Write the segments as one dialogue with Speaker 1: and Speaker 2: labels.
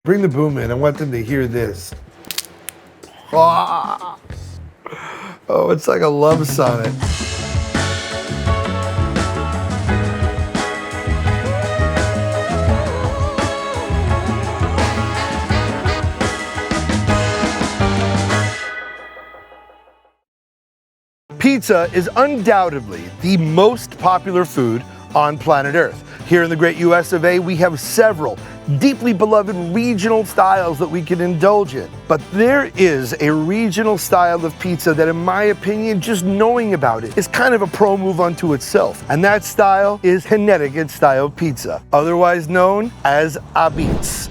Speaker 1: Bring the boom in. I want them to hear this. Oh, it's like a love sonnet. Pizza is undoubtedly the most popular food on planet Earth. Here in the great US of A, we have several deeply beloved regional styles that we can indulge in. But there is a regional style of pizza that, in my opinion, just knowing about it is kind of a pro move unto itself. And that style is Connecticut style pizza, otherwise known as Apizza.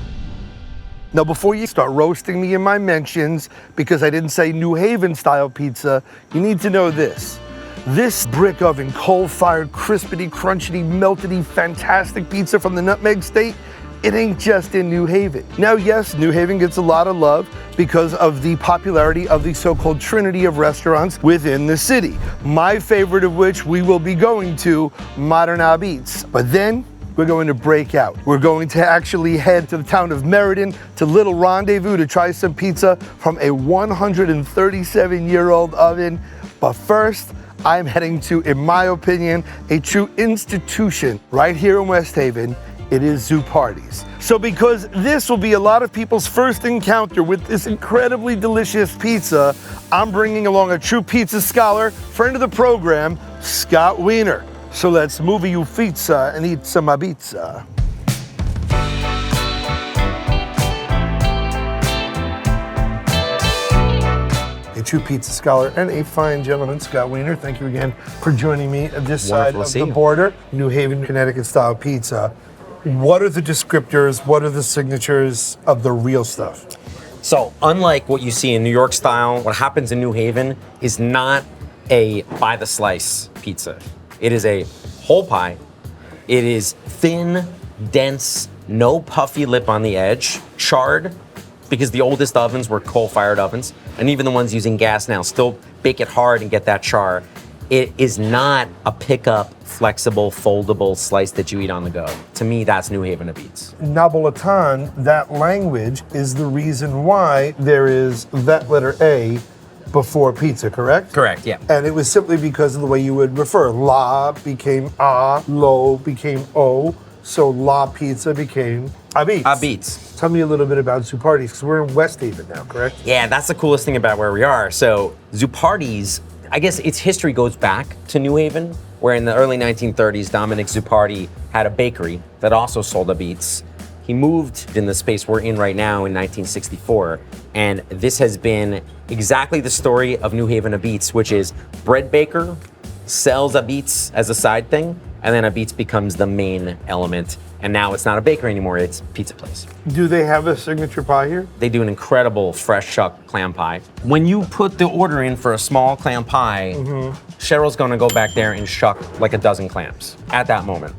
Speaker 1: Now, before you start roasting me in my mentions because I didn't say New Haven style pizza, you need to know this. This brick oven, coal-fired, crispity, crunchity, meltedy, fantastic pizza from the Nutmeg State, it ain't just in New Haven. Now, yes, New Haven gets a lot of love because of the popularity of the so-called trinity of restaurants within the city. My favorite of which we will be going to, Modern Apizza. But then, we're going to break out. We're going to actually head to the town of Meriden, to Little Rendezvous, to try some pizza from a 137-year-old oven. But first, I'm heading to, in my opinion, a true institution right here in West Haven. It is Zuppardi's. So because this will be a lot of people's first encounter with this incredibly delicious pizza, I'm bringing along a true pizza scholar, friend of the program, Scott Wiener. So let's move you pizza and eat some Apizza. A true pizza scholar and a fine gentleman, Scott Wiener. Thank you again for joining me at this side of the border. New Haven, Connecticut style pizza. What are the descriptors? What are the signatures of the real stuff?
Speaker 2: So unlike what you see in New York style, what happens in New Haven is not a by the slice pizza. It is a whole pie. It is thin, dense, no puffy lip on the edge, charred, because the oldest ovens were coal-fired ovens, and even the ones using gas now still bake it hard and get that char. It is not a pickup, flexible, foldable slice that you eat on the go. To me, that's New Haven Apizza.
Speaker 1: Neapolitan, that language is the reason why there is that letter A before pizza, correct?
Speaker 2: Correct, yeah.
Speaker 1: And it was simply because of the way you would refer. La became A, lo became O, so la pizza became Apizza.
Speaker 2: Apizza.
Speaker 1: Tell me a little bit about Zuppardi's, because we're in West Haven now, correct?
Speaker 2: Yeah, that's the coolest thing about where we are. So Zuppardi's, I guess its history goes back to New Haven, where in the early 1930s, Dominic Zuppardi had a bakery that also sold Apizza. He moved in the space we're in right now in 1964, and this has been exactly the story of New Haven Apizza, which is bread baker sells Apizza as a side thing, and then Apizza becomes the main element. And now it's not a bakery anymore, it's a pizza place.
Speaker 1: Do they have a signature pie here?
Speaker 2: They do an incredible fresh chuck clam pie. When you put the order in for a small clam pie, Cheryl's gonna go back there and shuck like a dozen clams at that moment.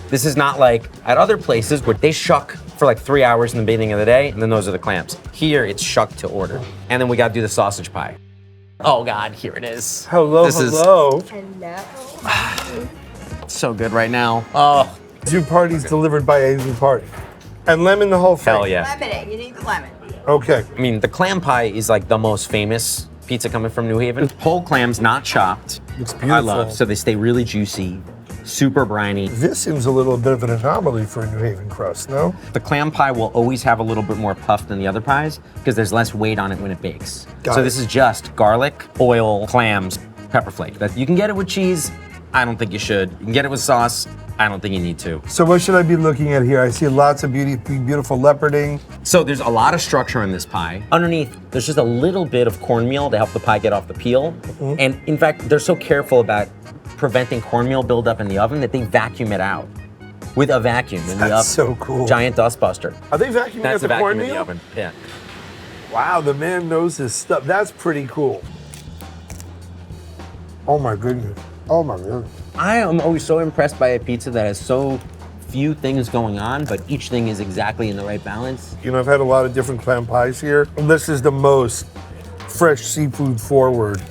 Speaker 2: This is not like at other places where they shuck for like 3 hours in the beginning of the day, and then those are the clams. Here, it's shucked to order. And then we gotta do the sausage pie. Oh God, here it is.
Speaker 1: Hello.
Speaker 3: Hello.
Speaker 2: It's so good right now. Oh.
Speaker 1: Zuppardi's delivered by a Zuppardi. And lemon the whole thing?
Speaker 2: Hell yeah.
Speaker 3: Lemonade, you need the lemon.
Speaker 1: Okay.
Speaker 2: I mean, the clam pie is like the most famous pizza coming from New Haven. Whole clams, not chopped.
Speaker 1: It's beautiful.
Speaker 2: I love, so they stay really juicy, super briny.
Speaker 1: This seems a little bit of an anomaly for a New Haven crust, no?
Speaker 2: The clam pie will always have a little bit more puff than the other pies because there's less weight on it when it bakes.
Speaker 1: Got
Speaker 2: so
Speaker 1: it.
Speaker 2: this is just garlic, oil, clams, pepper flake. You can get it with cheese. I don't think you should. You can get it with sauce. I don't think you need to.
Speaker 1: So what should I be looking at here? I see lots of beautiful leoparding.
Speaker 2: So there's a lot of structure in this pie. Underneath, there's just a little bit of cornmeal to help the pie get off the peel. And in fact, they're so careful about preventing cornmeal buildup in the oven that they vacuum it out with a vacuum in the oven.
Speaker 1: That's so cool.
Speaker 2: Giant dust buster.
Speaker 1: Are they vacuuming
Speaker 2: That's
Speaker 1: out
Speaker 2: the
Speaker 1: the
Speaker 2: vacuum
Speaker 1: cornmeal?
Speaker 2: in the oven. Yeah.
Speaker 1: Wow, the man knows his stuff. That's pretty cool. Oh my goodness. Oh my goodness.
Speaker 2: I am always so impressed by a pizza that has so few things going on, but each thing is exactly in the right balance.
Speaker 1: You know, I've had a lot of different clam pies here. This is the most fresh seafood forward.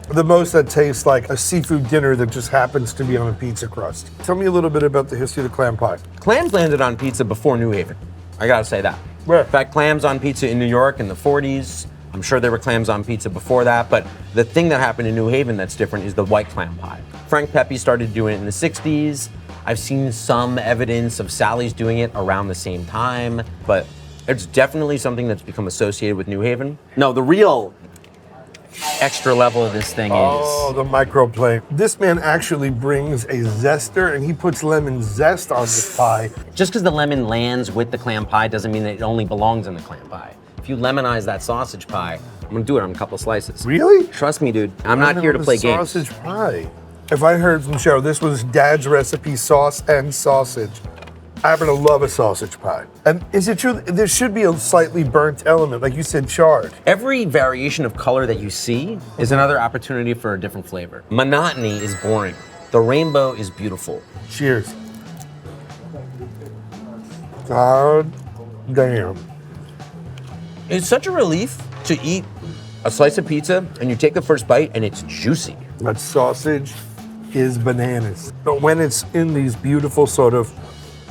Speaker 1: The most that tastes like a seafood dinner that just happens to be on a pizza crust. Tell me a little bit about the history of the clam pie.
Speaker 2: Clams landed on pizza before New Haven. I gotta say that.
Speaker 1: Where?
Speaker 2: In fact, clams on pizza in New York in the 40s. I'm sure there were clams on pizza before that, but the thing that happened in New Haven that's different is the white clam pie. Frank Pepe started doing it in the 60s. I've seen some evidence of Sally's doing it around the same time, but it's definitely something that's become associated with New Haven. No, the real extra level of this thing
Speaker 1: Oh, the microplane. This man actually brings a zester and he puts lemon zest on this pie.
Speaker 2: just because the lemon lands with the clam pie doesn't mean that it only belongs in the clam pie. If you lemonize that sausage pie, I'm gonna do it on a couple slices.
Speaker 1: Really?
Speaker 2: Trust me, dude. I'm not here to play games.
Speaker 1: Sausage pie. If I heard from Cheryl, this was Dad's recipe, sauce and sausage, I happen to love a sausage pie. And is it true, there should be a slightly burnt element, like you said, charred.
Speaker 2: Every variation of color that you see is another opportunity for a different flavor. Monotony is boring. The rainbow is beautiful.
Speaker 1: Cheers. God damn.
Speaker 2: It's such a relief to eat a slice of pizza and you take the first bite and it's juicy.
Speaker 1: That sausage is bananas. But when it's in these beautiful sort of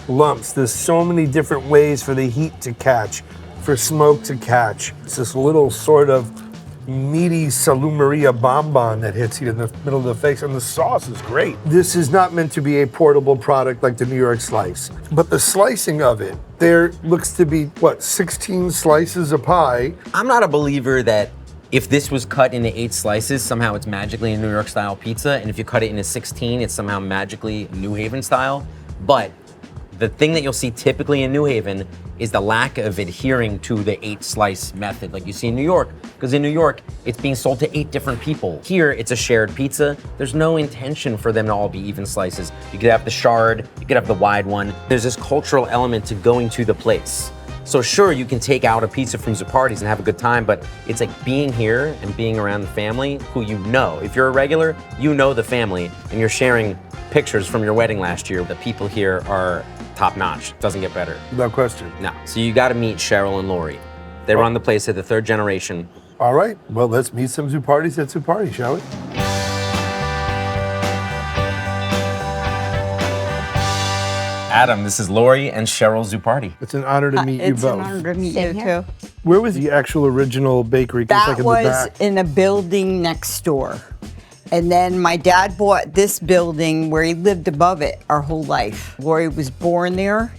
Speaker 1: lumps, there's so many different ways for the heat to catch, for smoke to catch. It's this little sort of meaty salumeria bonbon that hits you in the middle of the face, and the sauce is great. This is not meant to be a portable product like the New York slice, but the slicing of it, there looks to be, 16 slices of pie.
Speaker 2: I'm not a believer that if this was cut into 8 slices, somehow it's magically a New York style pizza, and if you cut it into 16, it's somehow magically New Haven style. But the thing that you'll see typically in New Haven is the lack of adhering to the 8 slice method like you see in New York. Because in New York, it's being sold to 8 different people. Here, it's a shared pizza. There's no intention for them to all be even slices. You could have the shard, you could have the wide one. There's this cultural element to going to the place. So sure, you can take out a pizza from Zuppardi's and have a good time, but it's like being here and being around the family who you know. If you're a regular, you know the family, and you're sharing pictures from your wedding last year. The people here are top notch. Doesn't get better.
Speaker 1: No question.
Speaker 2: No. So you gotta meet Cheryl and Lori. They run the place at the 3rd generation.
Speaker 1: All right, well, let's meet some Zuppardi's at Zuppardi, shall we?
Speaker 2: Adam, this is Lori and Cheryl Zuppardi.
Speaker 1: It's an honor to meet you
Speaker 3: It's
Speaker 1: both.
Speaker 3: an honor to meet
Speaker 4: Same
Speaker 3: you
Speaker 4: here.
Speaker 3: too.
Speaker 1: Where was the actual original bakery? 'Cause it's
Speaker 3: That
Speaker 1: like in
Speaker 3: was
Speaker 1: the back.
Speaker 3: in a building next door. And then my dad bought this building where he lived above it our whole life. Lori was born there.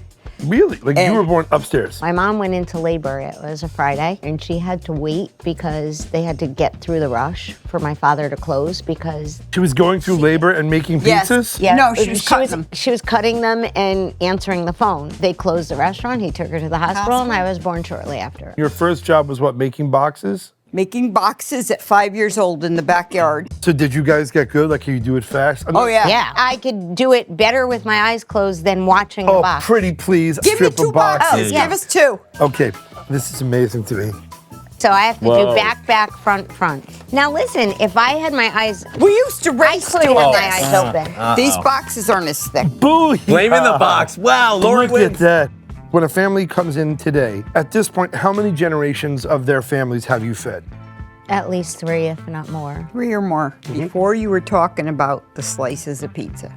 Speaker 1: Really? Like you
Speaker 3: And-
Speaker 1: were born upstairs?
Speaker 4: My mom went into labor, it was a Friday, and she had to wait because they had to get through the rush for my father to close because
Speaker 1: She was going through labor and making
Speaker 3: Yes.
Speaker 1: pizzas?
Speaker 3: Yeah. No, she was cutting them.
Speaker 4: She was cutting them and answering the phone. They closed the restaurant, he took her to the hospital, and I was born shortly after.
Speaker 1: Your first job was what, making boxes?
Speaker 3: Making boxes at 5 years old in the backyard.
Speaker 1: So did you guys get good? Like, can you do it fast?
Speaker 3: Oh, yeah.
Speaker 4: Yeah, I could do it better with my eyes closed than watching the
Speaker 1: Oh,
Speaker 4: box.
Speaker 1: pretty please, a
Speaker 3: Give me
Speaker 1: strip
Speaker 3: 2
Speaker 1: of boxes.
Speaker 3: boxes.
Speaker 4: Oh, yeah.
Speaker 3: Give us 2.
Speaker 1: Okay, this is amazing to me.
Speaker 4: So I have to
Speaker 2: Whoa.
Speaker 4: do back, front. Now listen, if I had my eyes,
Speaker 3: We used to
Speaker 4: I
Speaker 3: race
Speaker 4: could
Speaker 3: doing
Speaker 4: have
Speaker 3: this.
Speaker 4: my eyes open.
Speaker 3: These boxes aren't as thick.
Speaker 1: Booyah!
Speaker 2: Blaming the box. Wow, Lori
Speaker 1: Look at
Speaker 2: wins.
Speaker 1: that. When a family comes in today, at this point, how many generations of their families have you fed?
Speaker 4: At least 3, if not more.
Speaker 3: 3 or more. Before you were talking about the slices of pizza.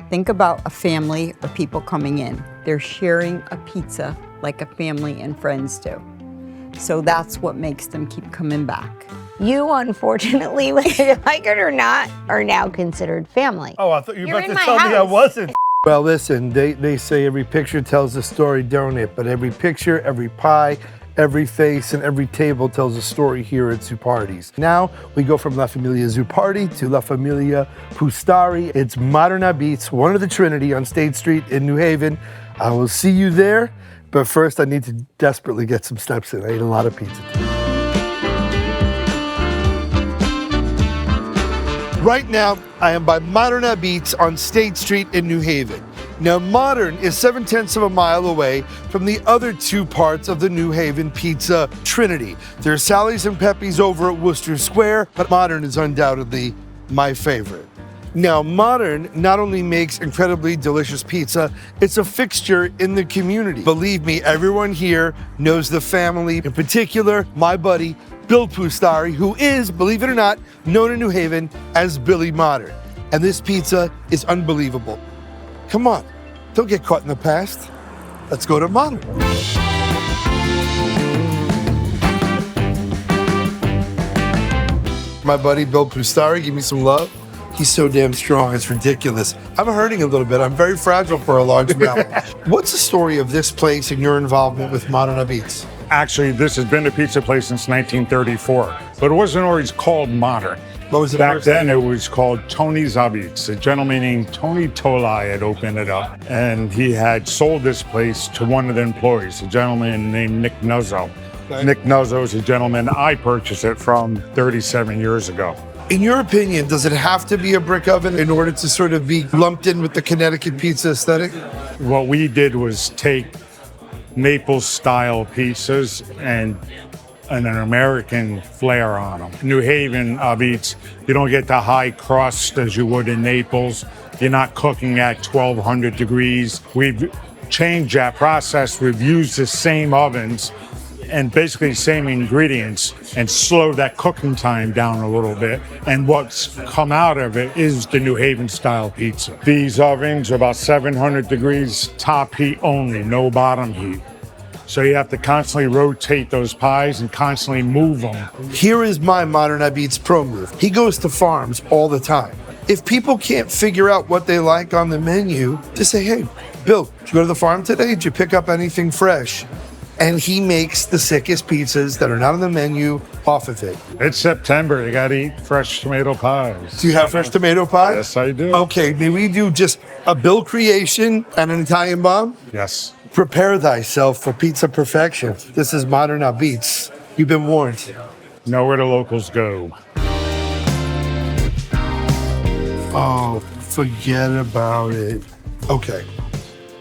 Speaker 3: Think about a family of people coming in. They're sharing a pizza like a family and friends do. So that's what makes them keep coming back.
Speaker 4: You, unfortunately, whether you like it or not, are now considered family.
Speaker 1: Oh, I thought you were
Speaker 4: You're
Speaker 1: about
Speaker 4: in
Speaker 1: to
Speaker 4: my
Speaker 1: tell me I
Speaker 4: house.
Speaker 1: wasn't. Well, listen, they say every picture tells a story, don't it? But every picture, every pie, every face, and every table tells a story here at Zuppardi's. Now, we go from La Familia Zuppardi to La Familia Pustari. It's Modern Apizza, one of the Trinity on State Street in New Haven. I will see you there, but first I need to desperately get some steps in. I ate a lot of pizza today. Right now, I am by Modern Apizza on State Street in New Haven. Now, Modern is 7/10 of a mile away from the other 2 parts of the New Haven pizza trinity. There's Sally's and Pepe's over at Worcester Square, but Modern is undoubtedly my favorite. Now, Modern not only makes incredibly delicious pizza, it's a fixture in the community. Believe me, everyone here knows the family, in particular, my buddy, Bill Pustari, who is, believe it or not, known in New Haven as Billy Modern. And this pizza is unbelievable. Come on, don't get caught in the past. Let's go to Modern. My buddy Bill Pustari, give me some love. He's so damn strong, it's ridiculous. I'm hurting a little bit. I'm very fragile for a large mammal. What's the story of this place and your involvement with Modern Apizza?
Speaker 5: Actually, this has been a pizza place since 1934, but it wasn't always called Modern.
Speaker 1: What was it?
Speaker 5: Back then, it was called Tony's Apizza. A gentleman named Tony Tolai had opened it up, and he had sold this place to one of the employees, a gentleman named Nick Nuzzo.
Speaker 1: Okay.
Speaker 5: Nick Nuzzo is a gentleman I purchased it from 37 years ago.
Speaker 1: In your opinion, does it have to be a brick oven in order to sort of be lumped in with the Connecticut pizza aesthetic?
Speaker 5: What we did was take Naples-style pizzas and an American flair on them. New Haven Apizza, you don't get the high crust as you would in Naples. You're not cooking at 1200 degrees. We've changed that process. We've used the same ovens and basically the same ingredients and slowed that cooking time down a little bit. And what's come out of it is the New Haven style pizza. These ovens are about 700 degrees, top heat only, no bottom heat. So you have to constantly rotate those pies and constantly move them.
Speaker 1: Here is my Modern Apizza pro move. He goes to farms all the time. If people can't figure out what they like on the menu, just say, hey, Bill, did you go to the farm today? Did you pick up anything fresh? And he makes the sickest pizzas that are not on the menu off of it.
Speaker 5: It's September, you gotta eat fresh tomato pies.
Speaker 1: Do you have fresh tomato pie?
Speaker 5: Yes, I do.
Speaker 1: Okay, may we do just a Bill creation and an Italian bomb?
Speaker 5: Yes.
Speaker 1: Prepare thyself for pizza perfection. This is Modern Apizza. You've been warned.
Speaker 5: Know where the locals go.
Speaker 1: Oh, forget about it. Okay.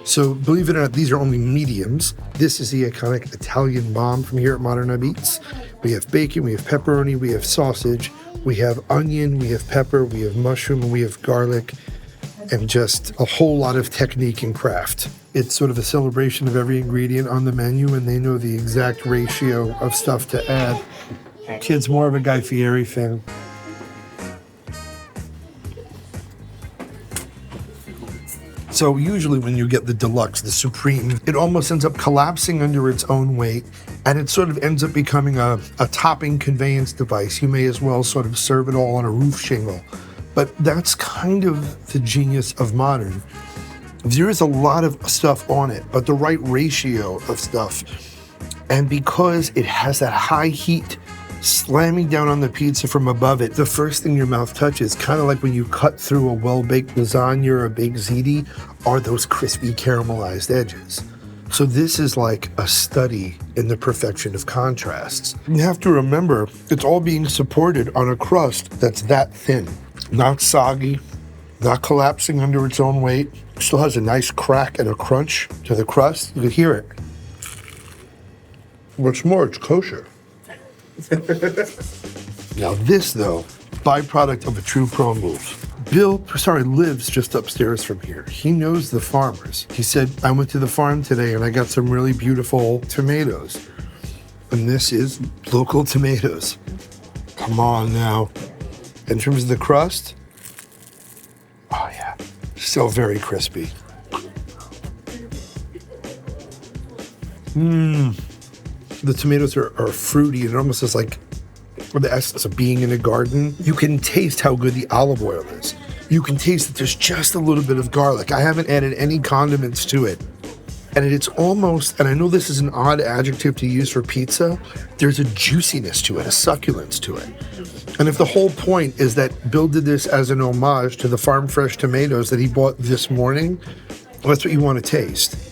Speaker 1: So, believe it or not, these are only mediums. This is the iconic Italian bomb from here at Modern Apizza. We have bacon, we have pepperoni, we have sausage, we have onion, we have pepper, we have mushroom, and we have garlic, and just a whole lot of technique and craft. It's sort of a celebration of every ingredient on the menu, and they know the exact ratio of stuff to add. Kid's more of a Guy Fieri fan. So usually when you get the deluxe, the supreme, it almost ends up collapsing under its own weight, and it sort of ends up becoming a topping conveyance device. You may as well sort of serve it all on a roof shingle. But that's kind of the genius of Modern. There is a lot of stuff on it, but the right ratio of stuff. And because it has that high heat slamming down on the pizza from above it, the first thing your mouth touches, kind of like when you cut through a well-baked lasagna or a baked ziti, are those crispy caramelized edges. So this is like a study in the perfection of contrasts. You have to remember, it's all being supported on a crust that's that thin, not soggy, not collapsing under its own weight. Still has a nice crack and a crunch to the crust. You can hear it. What's more, it's kosher. Now this, though, byproduct of a true pro move. Bill Pustari lives just upstairs from here. He knows the farmers. He said, I went to the farm today and I got some really beautiful tomatoes. And this is local tomatoes. Come on now. In terms of the crust, oh yeah, still very crispy. The tomatoes are fruity, and it almost is like the essence of being in a garden. You can taste how good the olive oil is. You can taste that there's just a little bit of garlic. I haven't added any condiments to it. And it's almost, and I know this is an odd adjective to use for pizza, there's a juiciness to it, a succulence to it. And if the whole point is that Bill did this as an homage to the farm fresh tomatoes that he bought this morning, well, that's what you want to taste.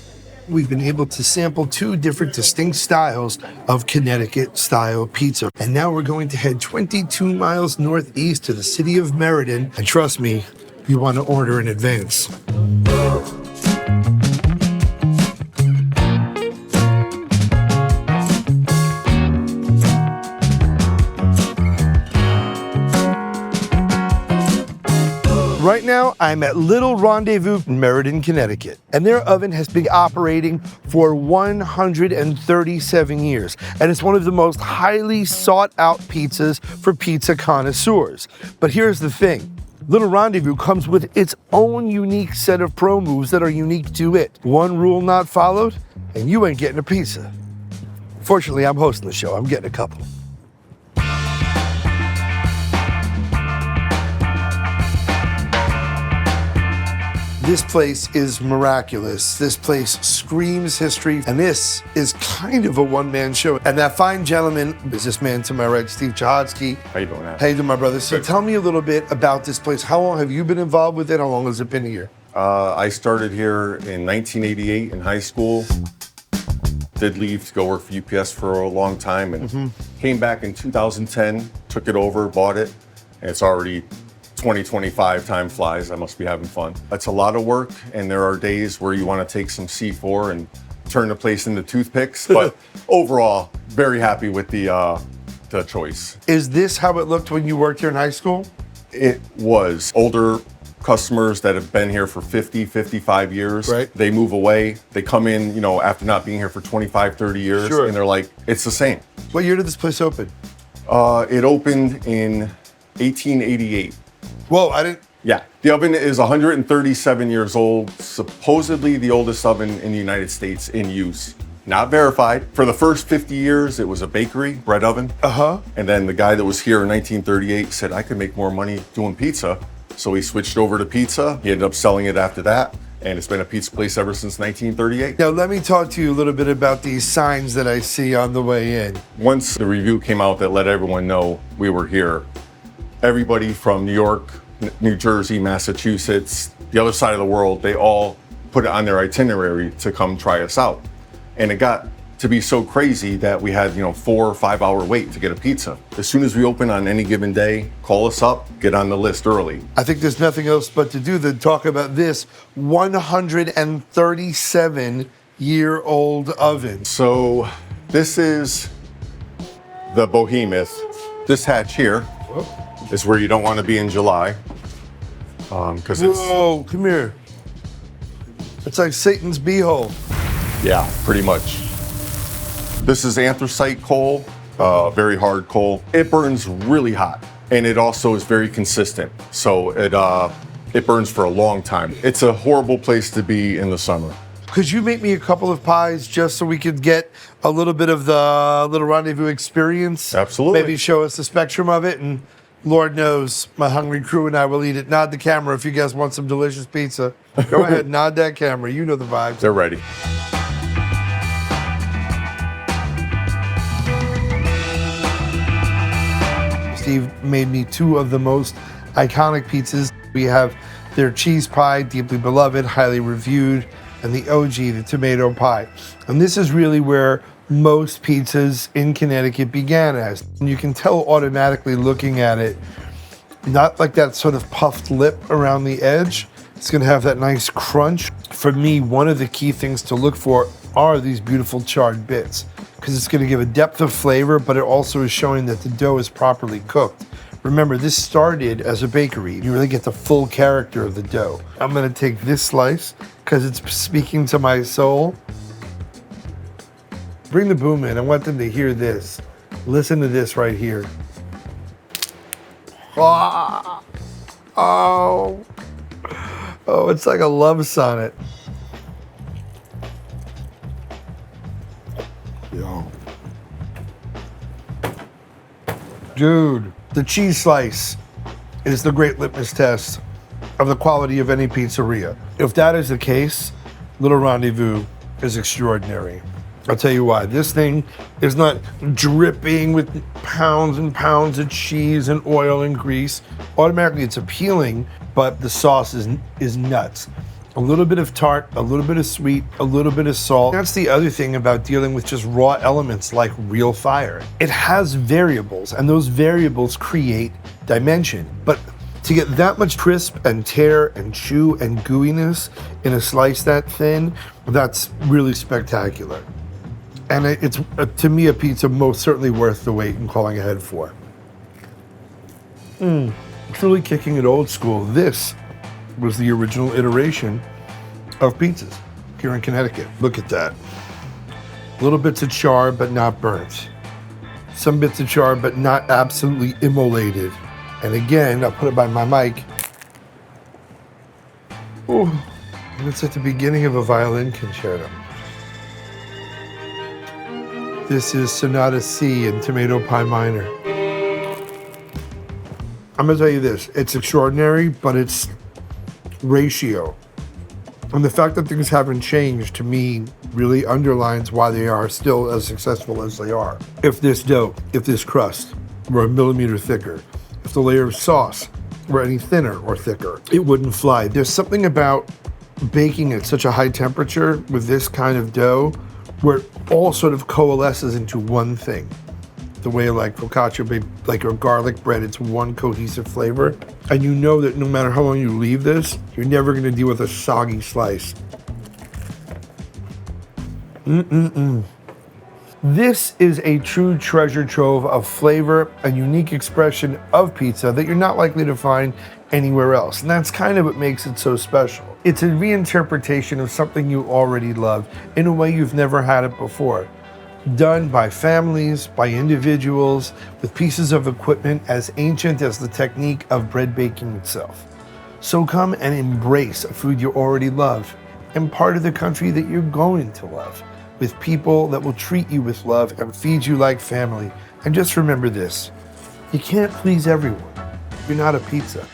Speaker 1: We've been able to sample two different distinct styles of Connecticut style pizza. And now we're going to head 22 miles northeast to the city of Meriden. And trust me, you want to order in advance. Right now, I'm at Little Rendezvous in Meriden, Connecticut, and their oven has been operating for 137 years, and it's one of the most highly sought out pizzas for pizza connoisseurs. But here's the thing. Little Rendezvous comes with its own unique set of pro moves that are unique to it. One rule not followed, and you ain't getting a pizza. Fortunately, I'm hosting the show. I'm getting a couple. This place is miraculous. This place screams history, and this is kind of a one-man show. And that fine gentleman is this man to my right, Steve Chahotsky.
Speaker 6: How you doing, Adam?
Speaker 1: How you doing, my brother? So tell me a little bit about this place. How long have you been involved with it? How long has it been here?
Speaker 6: I started here in 1988 in high school. Did leave to go work for UPS for a long time, and came back in 2010, took it over, bought it, and it's already 2025, time flies. I must be having fun. It's a lot of work, and there are days where you want to take some C4 and turn the place into toothpicks, but overall, very happy with the choice.
Speaker 1: Is this how it looked when you worked here in high school?
Speaker 6: It was. Older customers that have been here for 50, 55 years,
Speaker 1: Right.
Speaker 6: They move away, they come in, you know, after not being here for 25, 30 years,
Speaker 1: Sure.
Speaker 6: and they're like, it's the same.
Speaker 1: What year did this place open?
Speaker 6: It opened in 1888.
Speaker 1: Whoa, I didn't.
Speaker 6: Yeah, the oven is 137 years old, supposedly the oldest oven in the United States in use. Not verified. For the first 50 years, it was a bakery, bread oven. And then the guy that was here in 1938 said, I could make more money doing pizza. So he switched over to pizza. He ended up selling it after that. And it's been a pizza place ever since 1938.
Speaker 1: Now, let me talk to you a little bit about these signs that I see on the way in.
Speaker 6: Once the review came out that let everyone know we were here, everybody from New York, New Jersey, Massachusetts, the other side of the world, they all put it on their itinerary to come try us out. And it got to be so crazy that we had, 4 or 5 hour wait to get a pizza. As soon as we open on any given day, call us up, get on the list early.
Speaker 1: I think there's nothing else but to do than talk about this 137-year-old oven.
Speaker 6: So this is the behemoth. This hatch here is where you don't want to be in July. Because it's,
Speaker 1: Whoa, come here. It's like Satan's beehole.
Speaker 6: yeah, pretty much. This is anthracite coal, very hard coal. It burns really hot, and it also is very consistent. So it burns for a long time. It's a horrible place to be in the summer.
Speaker 1: Could you make me a couple of pies just so we could get a little bit of the Little Rendezvous experience?
Speaker 6: Absolutely.
Speaker 1: Maybe show us the spectrum of it, and Lord knows my hungry crew and I will eat it. Nod the camera if you guys want some delicious pizza. Go ahead, nod that camera. You know the vibes.
Speaker 6: They're ready.
Speaker 1: Steve made me 2 of the most iconic pizzas. We have their cheese pie, deeply beloved, highly reviewed, and the OG, the tomato pie. And this is really where most pizzas in Connecticut began as. And you can tell automatically looking at it, not like that sort of puffed lip around the edge. It's gonna have that nice crunch. For me, one of the key things to look for are these beautiful charred bits, because it's gonna give a depth of flavor, but it also is showing that the dough is properly cooked. Remember, this started as a bakery. You really get the full character of the dough. I'm gonna take this slice, because it's speaking to my soul. Bring the boom in. I want them to hear this. Listen to this right here. Oh, oh, oh, it's like a love sonnet. Yo. Dude, the cheese slice is the great litmus test of the quality of any pizzeria. If that is the case, Little Rendezvous is extraordinary. I'll tell you why. This thing is not dripping with pounds and pounds of cheese and oil and grease. Automatically, it's appealing, but the sauce is nuts. A little bit of tart, a little bit of sweet, a little bit of salt. That's the other thing about dealing with just raw elements like real fire. It has variables, and those variables create dimension. But to get that much crisp and tear and chew and gooiness in a slice that thin, that's really spectacular. And it's, to me, a pizza most certainly worth the wait and calling ahead for. Truly kicking it old school. This was the original iteration of pizzas here in Connecticut. Look at that. Little bits of char, but not burnt. Some bits of char, but not absolutely immolated. And again, I'll put it by my mic. Ooh, and it's at the beginning of a violin concerto. This is Sonata C in Tomato Pie Minor. I'm gonna tell you this, it's extraordinary, but it's ratio. And the fact that things haven't changed, to me, really underlines why they are still as successful as they are. If this dough, if this crust were a millimeter thicker, if the layer of sauce were any thinner or thicker, it wouldn't fly. There's something about baking at such a high temperature with this kind of dough where it all sort of coalesces into one thing. The way like focaccia, like a garlic bread, it's one cohesive flavor. And you know that no matter how long you leave this, you're never gonna deal with a soggy slice. This is a true treasure trove of flavor, a unique expression of pizza that you're not likely to find anywhere else. And that's kind of what makes it so special. It's a reinterpretation of something you already love in a way you've never had it before. Done by families, by individuals, with pieces of equipment as ancient as the technique of bread baking itself. So come and embrace a food you already love and part of the country that you're going to love, with people that will treat you with love and feed you like family. And just remember this, you can't please everyone. You're not a pizza.